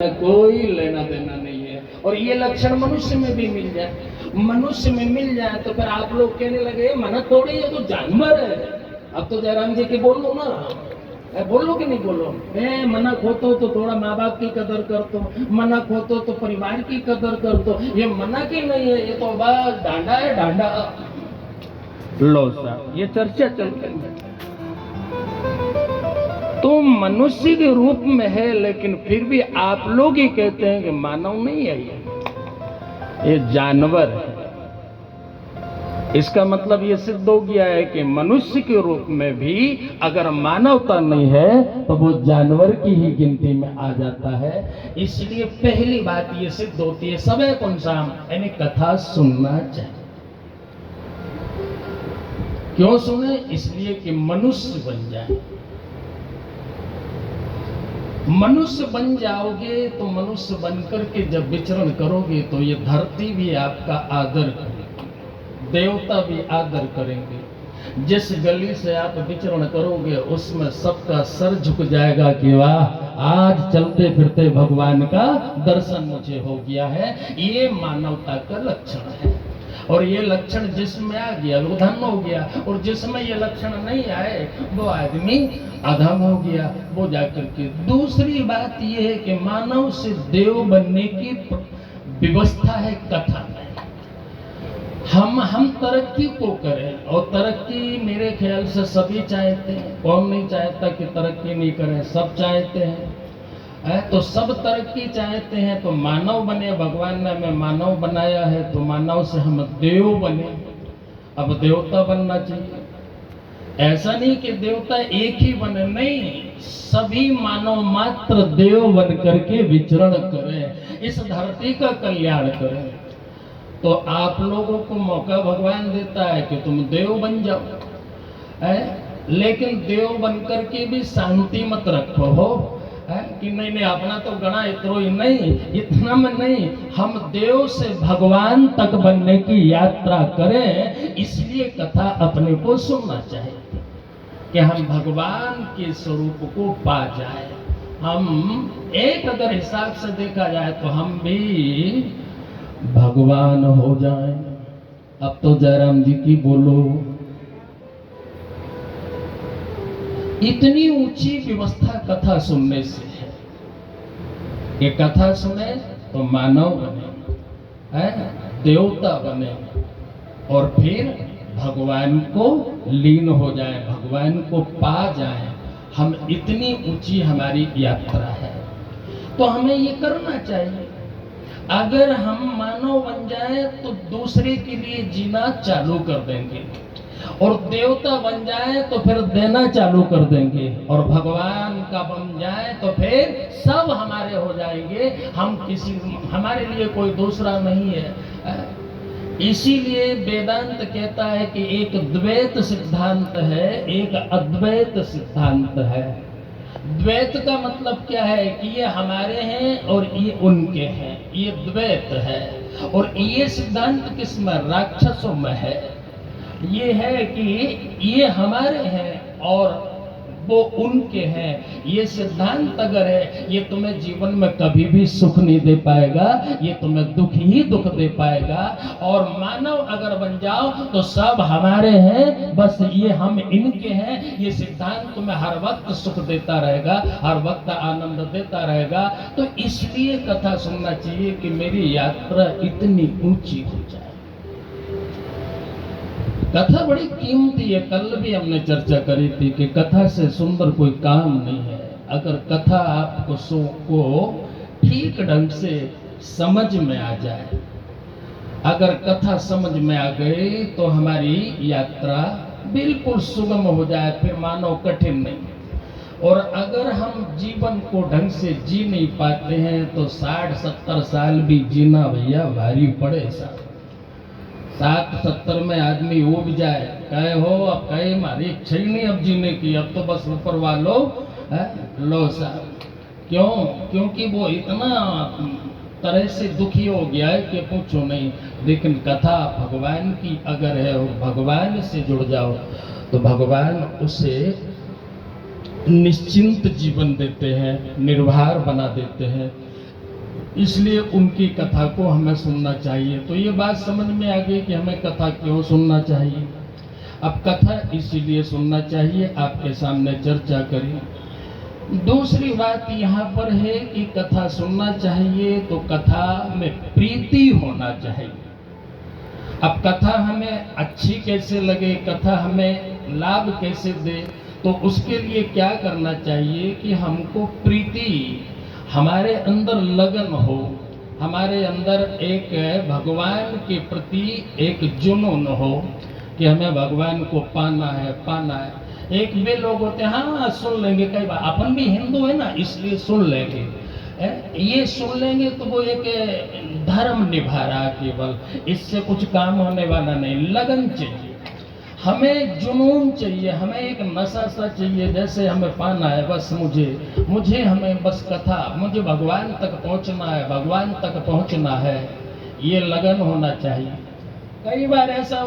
कोई लेना देना नहीं है। और ये लक्षण मनुष्य में भी मिल जाए, मनुष्य में मिल जाए तो फिर आप लोग कहने लगे मना थोड़ी है, तो जानवर है। अब तो जयराम जी की बोलो ना, बोलो कि नहीं बोलो। मना खोतो तो थोड़ा माँ बाप की कदर कर दो, मना खोतो तो परिवार की कदर कर दो। ये मना की नहीं है, ये तो बस डांडा है, डांडा। लो साहब, ये चर्चा चलती है। तो मनुष्य के रूप में है, लेकिन फिर भी आप लोग ही कहते हैं कि मानव नहीं है, ये जानवर है। इसका मतलब ये सिद्ध हो गया है कि मनुष्य के रूप में भी अगर मानवता नहीं है तो वो जानवर की ही गिनती में आ जाता है। इसलिए पहली बात ये सिद्ध होती है, सबे कौन सा यानी कथा सुनना चाहिए। क्यों सुने? इसलिए कि मनुष्य बन जाए। मनुष्य बन जाओगे तो मनुष्य बनकर के जब विचरण करोगे तो ये धरती भी आपका आदर करेगी, देवता भी आदर करेंगे। जिस गली से आप विचरण करोगे उसमें सबका सर झुक जाएगा कि वाह, आज चलते फिरते भगवान का दर्शन मुझे हो गया है। ये मानवता का लक्षण है। और ये लक्षण जिसमें आ गया वो धन हो गया, और जिसमें ये लक्षण नहीं आए वो आदमी अधम हो गया, वो जाकर के। दूसरी बात ये है कि मानव से देव बनने की व्यवस्था है कथा में। हम तरक्की को करें, और तरक्की मेरे ख्याल से सभी चाहते हैं। कौन नहीं चाहता कि तरक्की नहीं करें? सब चाहते हैं। तो सब तरक्की चाहते हैं तो मानव बने। भगवान ने हमें मानव बनाया है तो मानव से हम देव बने। अब देवता बनना चाहिए। ऐसा नहीं कि देवता एक ही बने, नहीं, सभी मानव मात्र देव बन करके विचरण करें, इस धरती का कल्याण करें। तो आप लोगों को मौका भगवान देता है कि तुम देव बन जाओ, लेकिन देव बन करके भी शांति मत रखो हो कि नहीं अपना तो गणा इतना ही नहीं, इतना में नहीं, हम देव से भगवान तक बनने की यात्रा करें। इसलिए कथा अपने को सुनना चाहिए कि हम भगवान के स्वरूप को पा जाए। हम एक अगर हिसाब से देखा जाए तो हम भी भगवान हो जाएं। अब तो जयराम जी की बोलो। इतनी ऊंची व्यवस्था कथा सुनने से है कि कथा सुने तो मानव बने, देवता बने, और फिर भगवान को लीन हो जाए, भगवान को पा जाए। हम इतनी ऊंची हमारी यात्रा है तो हमें ये करना चाहिए। अगर हम मानव बन जाए तो दूसरे के लिए जीना चालू कर देंगे, और देवता बन जाए तो फिर देना चालू कर देंगे, और भगवान का बन जाए तो फिर सब हमारे हो जाएंगे। हमारे लिए कोई दूसरा नहीं है। इसीलिए वेदांत कहता है कि एक द्वैत सिद्धांत है, एक अद्वैत सिद्धांत है। द्वैत का मतलब क्या है कि ये हमारे हैं और ये उनके हैं, ये द्वैत है। और ये सिद्धांत किसमें? राक्षसों में है। ये है कि ये हमारे हैं और वो उनके हैं। ये सिद्धांत अगर है, ये तुम्हें जीवन में कभी भी सुख नहीं दे पाएगा, ये तुम्हें दुख ही दुख दे पाएगा। और मानव अगर बन जाओ तो सब हमारे हैं, बस ये हम इनके हैं। ये सिद्धांत तुम्हें हर वक्त सुख देता रहेगा, हर वक्त आनंद देता रहेगा। तो इसलिए कथा सुनना चाहिए कि मेरी यात्रा इतनी ऊंची हो जाए। कथा बड़ी कीमती है। कल भी हमने चर्चा करी थी कि कथा से सुंदर कोई काम नहीं है। अगर कथा आपको को ठीक ढंग से समझ में आ जाए, अगर कथा समझ में आ गई तो हमारी यात्रा बिल्कुल सुगम हो जाए, फिर मानो कठिन नहीं। और अगर हम जीवन को ढंग से जी नहीं पाते हैं तो 60-70 साल भी जीना भैया भारी पड़े। 60-70 में आदमी उब जाए, कहे हो अब कहे हमारी इच्छा ही नहीं अब जीने की, अब तो बस ऊपर वालों लो साहब। क्यों? क्योंकि वो इतना तरह से दुखी हो गया है कि पूछो नहीं। लेकिन कथा भगवान की अगर है और भगवान से जुड़ जाओ तो भगवान उसे निश्चिंत जीवन देते हैं, निर्भर बना देते हैं। इसलिए उनकी कथा को हमें सुनना चाहिए। तो ये बात समझ में आ गई कि हमें कथा क्यों सुनना चाहिए। अब कथा इसीलिए सुनना चाहिए, आपके सामने चर्चा करी। दूसरी बात यहाँ पर है कि कथा सुनना चाहिए तो कथा में प्रीति होना चाहिए। अब कथा हमें अच्छी कैसे लगे, कथा हमें लाभ कैसे दे, तो उसके लिए क्या करना चाहिए कि हमको प्रीति, हमारे अंदर लगन हो, हमारे अंदर एक भगवान के प्रति एक जुनून हो कि हमें भगवान को पाना है, पाना है। एक वे लोग होते हैं, हाँ सुन लेंगे, कई बार अपन भी हिंदू है ना इसलिए सुन लेंगे, ये सुन लेंगे तो वो एक धर्म निभा रहा केवल, इससे कुछ काम होने वाला नहीं। लगन चाहिए, हमें जुनून चाहिए, हमें एक नशा सा चाहिए, जैसे हमें पाना है बस मुझे हमें बस कथा, मुझे भगवान तक पहुंचना है, भगवान तक पहुंचना है, ये लगन होना चाहिए। कई बार ऐसा